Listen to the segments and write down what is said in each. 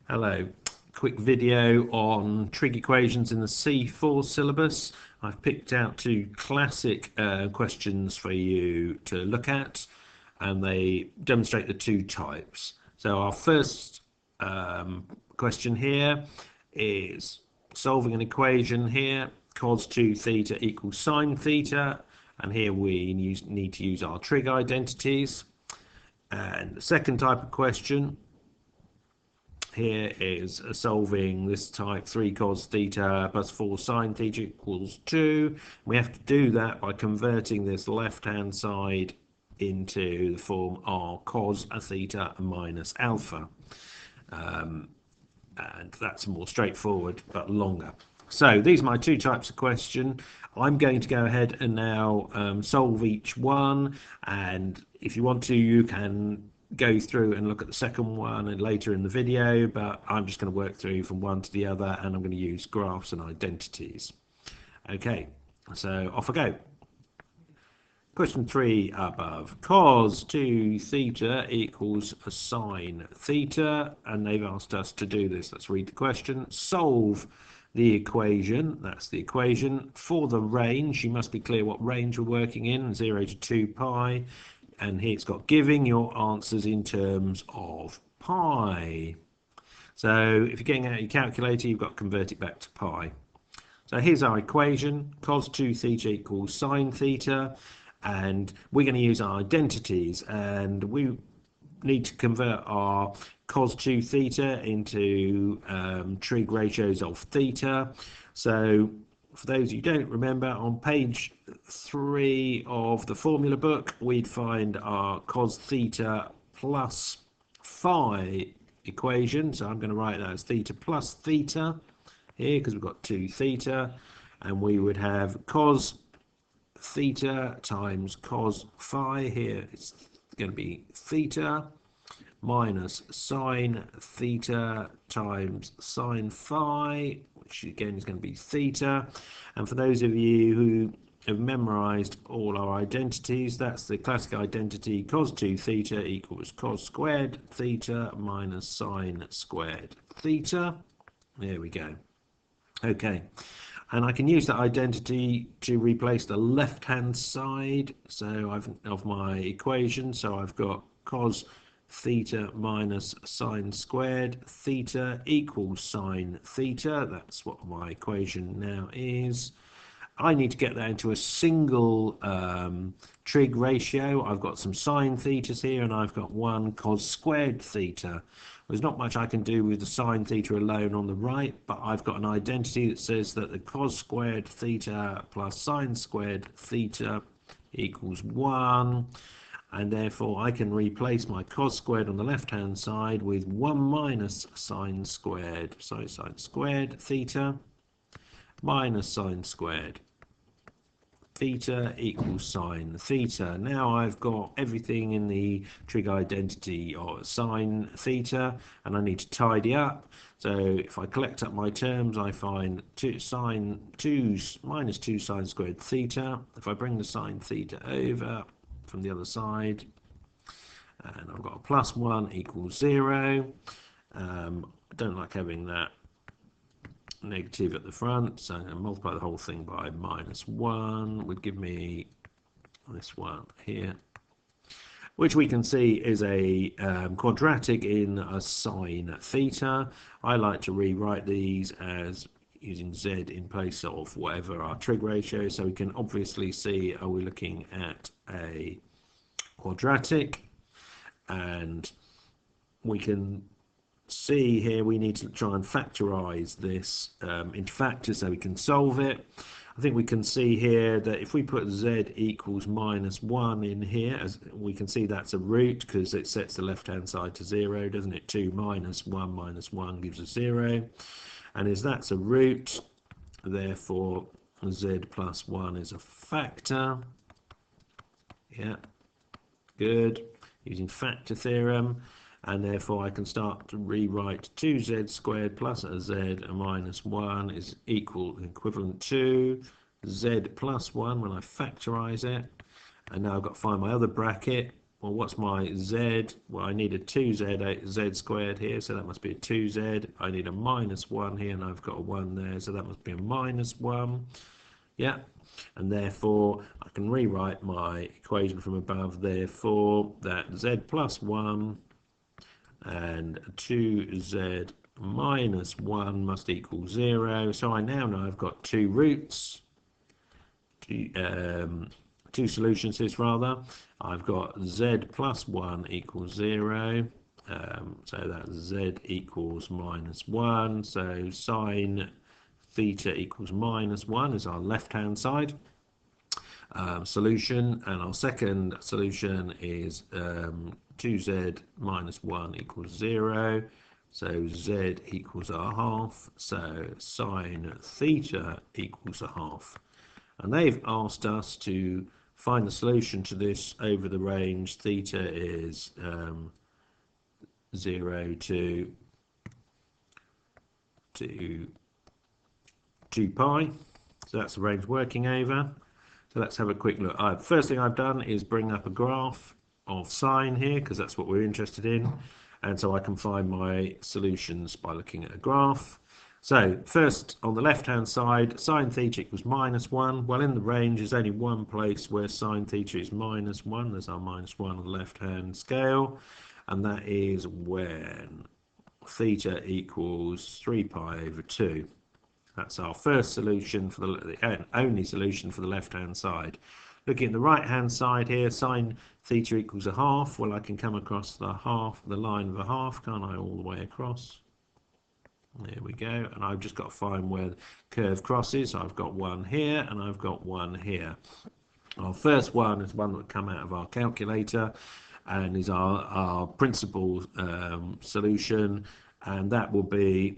Hello, quick video on trig equations in the C4 syllabus. I've picked out two classic questions for you to look at, and they demonstrate the two types. So our first question here is solving an equation here, cos 2 theta equals sine theta, and here we need to use our trig identities. And the second type of question here is solving this type 3 cos theta plus 4 sine theta equals 2. We have to do that by converting this left hand side into the form r cos a theta minus alpha, and that's more straightforward but longer. So these are my two types of question. I'm going to go ahead and now solve each one, and if you want to, you can go through and look at the second one and later in the video, but I'm just going to work through from one to the other, and I'm going to use graphs and identities. Okay, so off I go. Question 3 above. Cos 2 theta equals a sine theta, and they've asked us to do this. Let's read the question. Solve the equation, that's the equation, for the range. You must be clear what range we're working in, 0 to 2 pi. And here it's got giving your answers in terms of pi. So if you're getting out your calculator, you've got to convert it back to pi. So here's our equation. Cos 2 theta equals sine theta. And we're going to use our identities. And we need to convert our cos 2 theta into trig ratios of theta. So for those who don't remember, on page 3 of the formula book, we'd find our cos theta plus phi equation. So I'm going to write that as theta plus theta here because we've got 2 theta, and we would have cos theta times cos phi. Here it's going to be theta minus sine theta times sine phi, which again is going to be theta. And for those of you who have memorized all our identities, that's the classic identity: cos 2 theta equals cos squared theta minus sine squared theta. There we go. Okay, and I can use that identity to replace the left hand side of my equation. So I've got cos theta minus sine squared theta equals sine theta. That's what my equation now is. I need to get that into a single trig ratio. I've got some sine thetas here, and I've got one cos squared theta. There's not much I can do with the sine theta alone on the right, but I've got an identity that says that the cos squared theta plus sine squared theta equals 1. And therefore I can replace my cos squared on the left hand side with 1 minus sine squared. So sine squared theta minus sine squared theta equals sine theta. Now I've got everything in the trig identity of sine theta, and I need to tidy up. So if I collect up my terms, I find minus 2 sine squared theta. If I bring the sine theta over from the other side, and I've got a plus 1 equals 0. I don't like having that negative at the front, so I'm going to multiply the whole thing by minus 1 would give me this one here, which we can see is a quadratic in a sine theta. I like to rewrite these as using z in place of whatever our trig ratio, so we can obviously see, are we looking at a quadratic? And we can see here we need to try and factorize this into factors so we can solve it. I think we can see here that if we put z equals minus 1 in here, as we can see that's a root because it sets the left hand side to 0, doesn't it? 2 minus 1 gives us 0, and as that's a root, therefore z plus 1 is a factor. Yeah, good, using factor theorem. And therefore I can start to rewrite 2z squared plus a z minus 1 is equivalent to z plus 1 when I factorize it. And now I've got to find my other bracket, well, what's my z? Well, I need a 2z, z squared here, so that must be a 2z. I need a minus 1 here, and I've got a 1 there, so that must be a minus 1. Yeah, and therefore I can rewrite my equation from above. Therefore, that z plus 1 and 2z minus 1 must equal 0. So I now know I've got two roots, two solutions to this rather. I've got z plus 1 equals 0. So that z equals minus 1. So sine theta equals minus 1 is our left-hand side solution, and our second solution is 2z minus 1 equals 0. So z equals a half. So sine theta equals a half. And they've asked us to find the solution to this over the range. Theta is 0 to 2 pi. So that's the range working over. So let's have a quick look. First thing I've done is bring up a graph of sine here, because that's what we're interested in. And so I can find my solutions by looking at a graph. So first, on the left-hand side, sine theta equals minus 1. Well, in the range, there's only one place where sine theta is minus 1. There's our minus 1 on the left-hand scale. And that is when theta equals 3 pi over 2. That's our first solution for the only solution for the left-hand side. Looking at the right-hand side here, sine theta equals a half. Well, I can come across the line of a half, can't I, all the way across? There we go. And I've just got to find where the curve crosses. I've got one here and I've got one here. Our first one is one that would come out of our calculator and is our principal solution, and that will be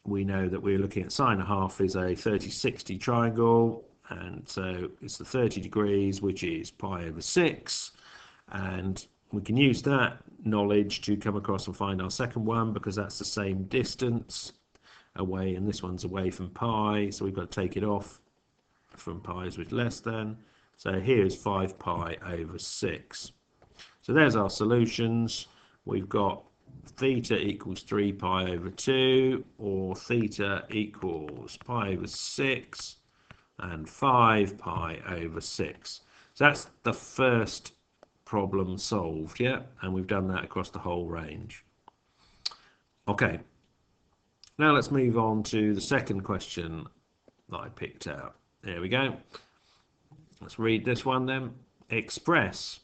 we know that we're looking at sine a half is a 30-60 triangle, and so it's the 30 degrees, which is pi over 6, and we can use that knowledge to come across and find our second one, because that's the same distance away, and this one's away from pi, so we've got to take it off from pi is with less than. So here's 5 pi over 6. So there's our solutions. We've got theta equals 3 pi over 2, or theta equals pi over 6 and 5 pi over 6. So that's the first problem solved, yeah, and we've done that across the whole range. Okay, now let's move on to the second question that I picked out. There we go. Let's read this one then. Express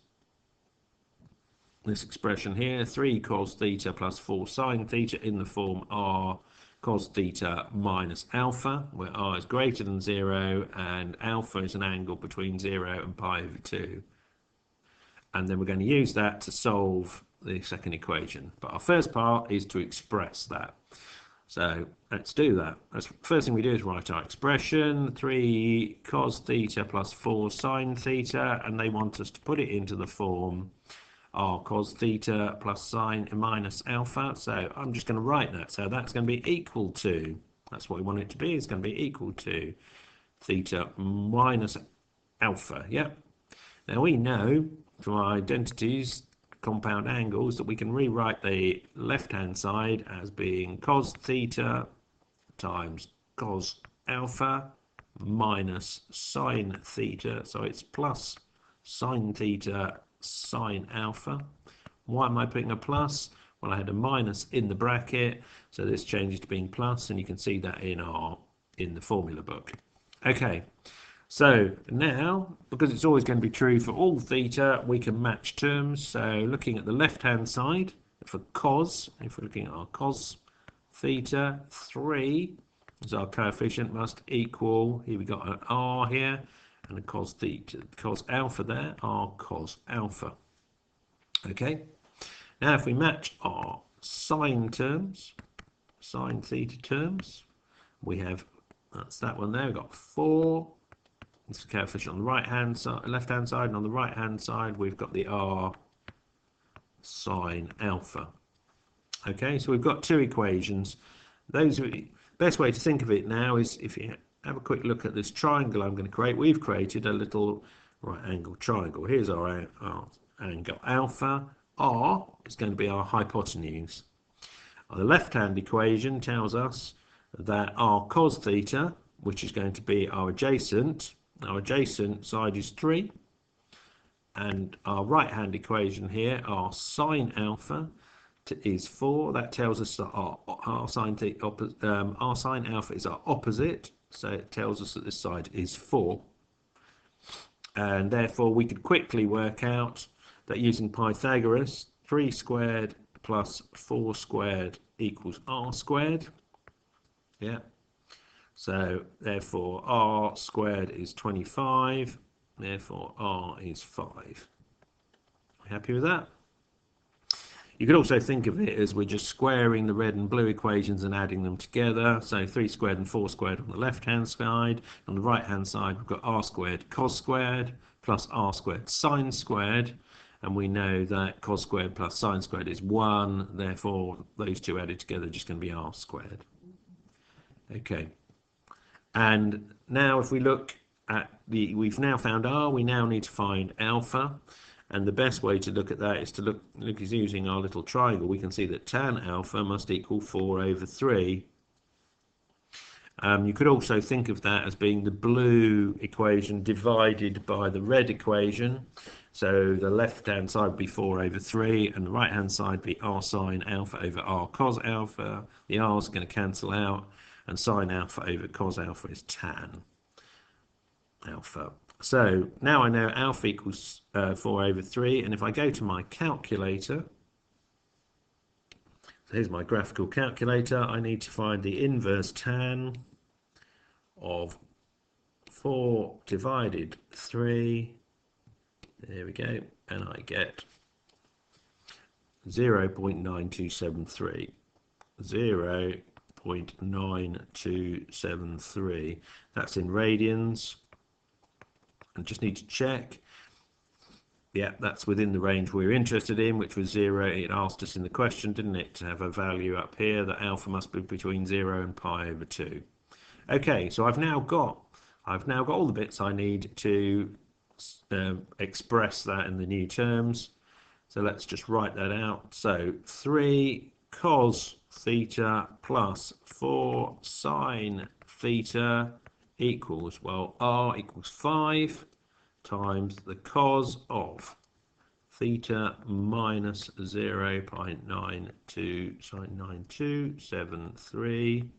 this expression here, 3 cos theta plus 4 sine theta in the form r cos theta minus alpha, where r is greater than 0 and alpha is an angle between 0 and pi over 2. And then we're going to use that to solve the second equation. But our first part is to express that. So let's do that. First thing we do is write our expression, 3 cos theta plus 4 sine theta, and they want us to put it into the form r cos theta plus sine minus alpha. So I'm just going to write that. So that's going to be equal to, that's what we want it to be, it's going to be equal to theta minus alpha. Yep. Now we know from our identities, compound angles, that we can rewrite the left-hand side as being cos theta times cos alpha minus sine theta. So it's plus sine theta sine alpha. Why am I putting a plus? Well, I had a minus in the bracket, so this changes to being plus, and you can see that in the formula book. Okay, so now, because it's always going to be true for all theta, we can match terms. So looking at the left-hand side for cos, if we're looking at our cos theta, 3 is our coefficient, must equal, here we got an r here, and a cos theta, cos alpha there, r cos alpha. Okay, now if we match our sine terms, sine theta terms, we have, that's that one there, we've got 4. It's the coefficient on the right-hand side, left-hand side, and on the right-hand side we've got the r sine alpha. Okay, so we've got two equations. Best way to think of it now is if you have a quick look at this triangle I'm going to create. We've created a little right angle triangle. Here's our angle alpha. R is going to be our hypotenuse. The left-hand equation tells us that our cos theta, which is going to be our adjacent side is 3, and our right-hand equation here, our sine alpha is 4. That tells us that our sine alpha is our opposite, so it tells us that this side is 4, and therefore we could quickly work out that using Pythagoras, 3 squared plus 4 squared equals r squared. Yeah, so therefore r squared is 25, therefore r is 5. Happy with that? You could also think of it as we're just squaring the red and blue equations and adding them together. So 3 squared and 4 squared on the left-hand side. On the right-hand side, we've got r squared cos squared plus r squared sine squared. And we know that cos squared plus sine squared is 1. Therefore, those two added together are just going to be r squared. Okay. And now if we look at we've now found r, we now need to find alpha. And the best way to look at that is to look using our little triangle. We can see that tan alpha must equal 4 over 3. You could also think of that as being the blue equation divided by the red equation. So the left-hand side would be 4 over 3, and the right-hand side would be r sine alpha over r cos alpha. The r is going to cancel out, and sine alpha over cos alpha is tan alpha. So now I know alpha equals 4 over 3, and if I go to my calculator, so here's my graphical calculator, I need to find the inverse tan of 4 divided 3. There we go, and I get 0.9273. 0.9273. That's in radians. I just need to check. Yeah, that's within the range we were interested in, which was 0. It asked us in the question, didn't it, to have a value up here that alpha must be between 0 and pi over 2. Okay, so I've now got all the bits I need to express that in the new terms. So let's just write that out. So 3 cos theta plus 4 sine theta equals, well, r equals 5 times the cos of theta minus 0.9273.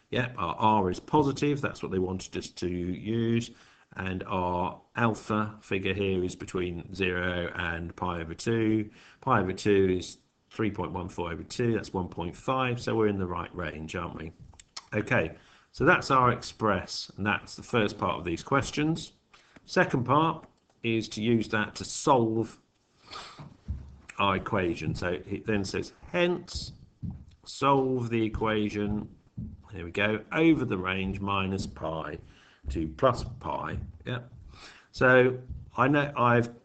Yeah, our r is positive, that's what they wanted us to use, and our alpha figure here is between 0 and pi over 2. Pi over 2 is 3.14 over 2, that's 1.5, so we're in the right range, aren't we? Okay, so that's our express, and that's the first part of these questions. Second part is to use that to solve our equation. So it then says, hence, solve the equation, here we go, over the range minus pi to plus pi. Yeah. So I know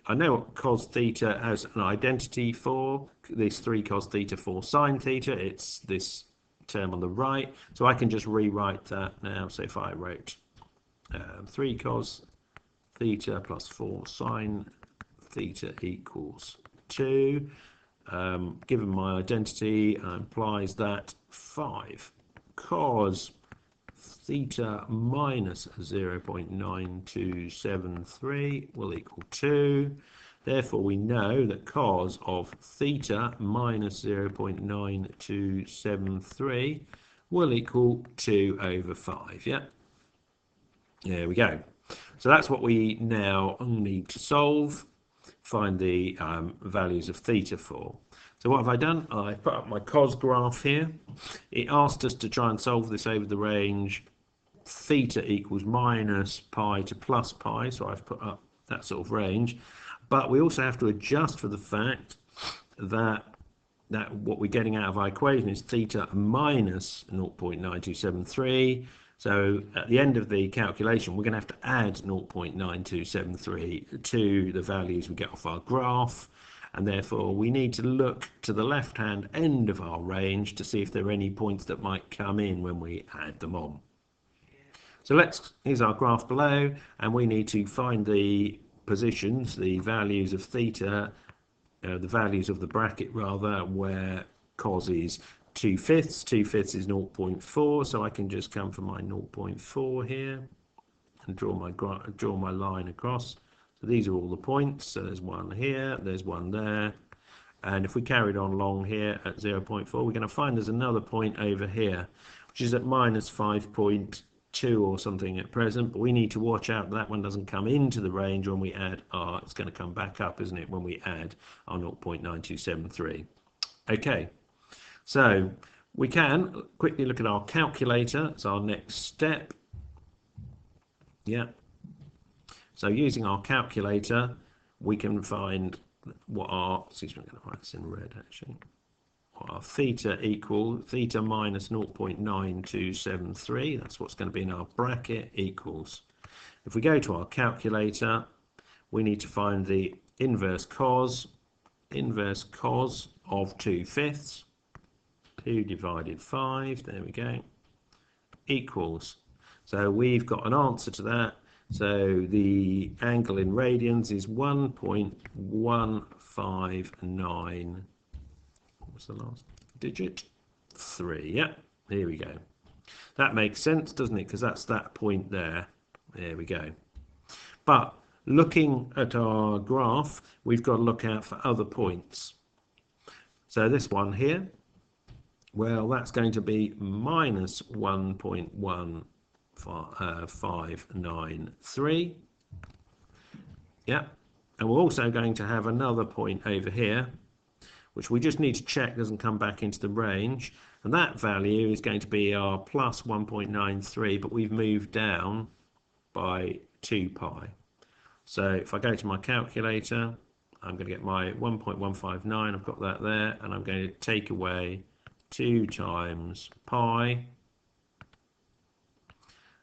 what cos theta has an identity for. This 3 cos theta 4 sine theta. It's this term on the right. So I can just rewrite that now. So if I wrote 3 cos theta plus 4 sine theta equals 2. Given my identity, implies that 5 cos theta minus 0.9273 will equal 2. Therefore, we know that cos of theta minus 0.9273 will equal 2 over 5. Yeah, there we go. So that's what we now need to solve, find the values of theta for. So what have I done? I put up my cos graph here. It asked us to try and solve this over the range theta equals minus pi to plus pi, so I've put up that sort of range. But we also have to adjust for the fact that what we're getting out of our equation is theta minus 0.9273. So at the end of the calculation, we're going to have to add 0.9273 to the values we get off our graph. And therefore, we need to look to the left-hand end of our range to see if there are any points that might come in when we add them on. So here's our graph below, and we need to find the positions, the values of theta, the values of the bracket rather, where cos is 2/5. 2/5 is 0.4, so I can just come from my 0.4 here and draw my line across. So these are all the points. So there's one here, there's one there, and if we carried on along here at 0.4, we're going to find there's another point over here, which is at minus 5.2 or something at present, but we need to watch out that one doesn't come into the range when we add our, it's going to come back up, isn't it, when we add our 0.9273. Okay, so we can quickly look at our calculator as our next step. Yeah, so using our calculator, we can find what our, excuse me, I'm going to write this in red actually, what our theta equals, theta minus 0.9273, that's what's going to be in our bracket, equals. If we go to our calculator, we need to find the inverse cos of 2/5, 2 divided 5, there we go, equals. So we've got an answer to that. So the angle in radians is 1.159. What was the last digit? 3. Yeah, here we go. That makes sense, doesn't it? Because that's that point there. There we go. But looking at our graph, we've got to look out for other points. So this one here, well, that's going to be minus 1.1593. Yeah, and we're also going to have another point over here, which we just need to check doesn't come back into the range, and that value is going to be our plus 1.93, but we've moved down by 2 pi. So if I go to my calculator, I'm going to get my 1.159, I've got that there, and I'm going to take away 2 times pi,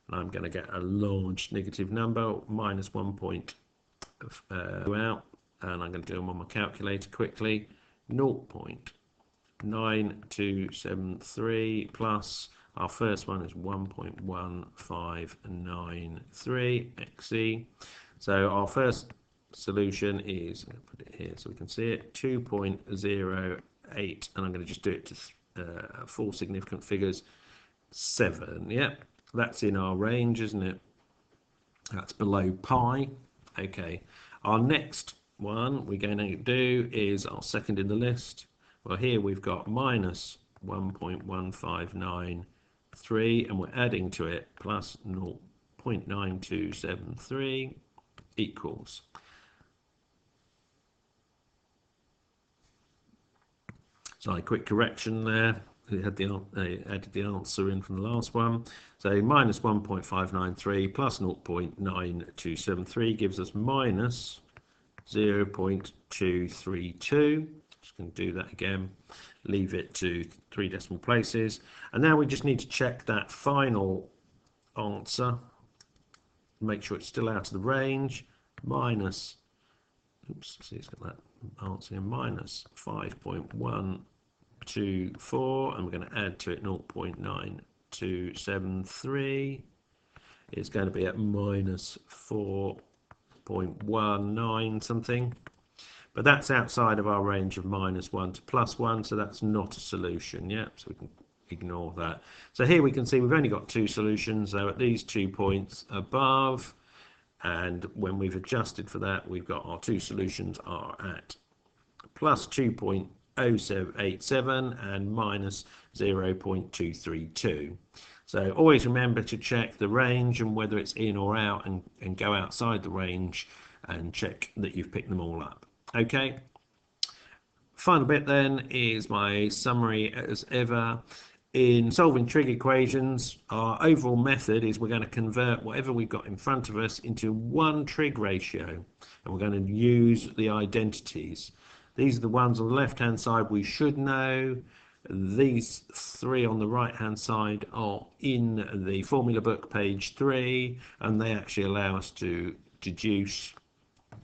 and I'm going to get a large negative number, minus 1 point out, and I'm going to do them on my calculator quickly, 0.9273 plus our first one is 1.1593 xe. So our first solution is, I'm going to put it here so we can see it, 2.08, and I'm going to just do it to full significant figures, 7. Yeah, that's in our range, isn't it? That's below pi. Okay, our next one we're going to do is our second in the list. Well, here we've got minus 1.1593, and we're adding to it plus 0.9273 equals. So a quick correction there. They added the answer in from the last one. So minus 1.593 plus 0.9273 gives us minus 0.232. Just going to do that again. Leave it to 3 decimal places. And now we just need to check that final answer. Make sure it's still out of the range. Minus, oops, see, it's got that answer in minus 5.124, and we're going to add to it 0.9273. It's going to be at minus 4.19 something, but that's outside of our range of minus 1 to plus 1, so that's not a solution. Yeah, so we can ignore that. So here we can see we've only got 2 solutions, so at these 2 points above, and when we've adjusted for that, we've got our 2 solutions are at plus 2.0787 and minus 0.232. So always remember to check the range and whether it's in or out, and go outside the range and check that you've picked them all up. Okay. Final bit then is my summary as ever. In solving trig equations, our overall method is we're going to convert whatever we've got in front of us into one trig ratio, and we're going to use the identities. These are the ones on the left hand side we should know. These 3 on the right hand side are in the formula book, page 3, and they actually allow us to deduce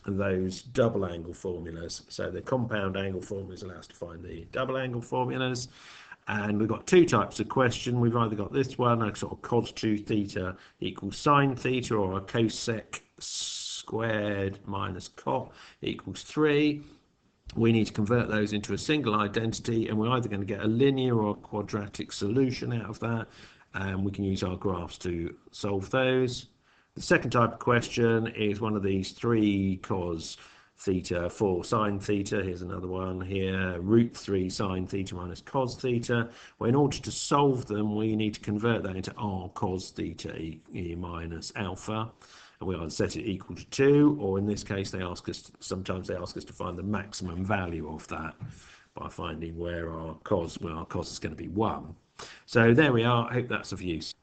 those double angle formulas. So the compound angle formulas allow us to find the double angle formulas. And we've got 2 types of question. We've either got this one, a sort of cos 2 theta equals sine theta, or a cosec squared minus cot equals 3. We need to convert those into a single identity, and we're either going to get a linear or a quadratic solution out of that, and we can use our graphs to solve those. The second type of question is one of these 3 cos theta 4 sine theta. Here's another one here, root 3 sine theta minus cos theta. Well, in order to solve them, we need to convert that into r cos theta minus alpha. And we either set it equal to 2, or in this case, sometimes they ask us to find the maximum value of that by finding where our cos is going to be 1. So there we are. I hope that's of use.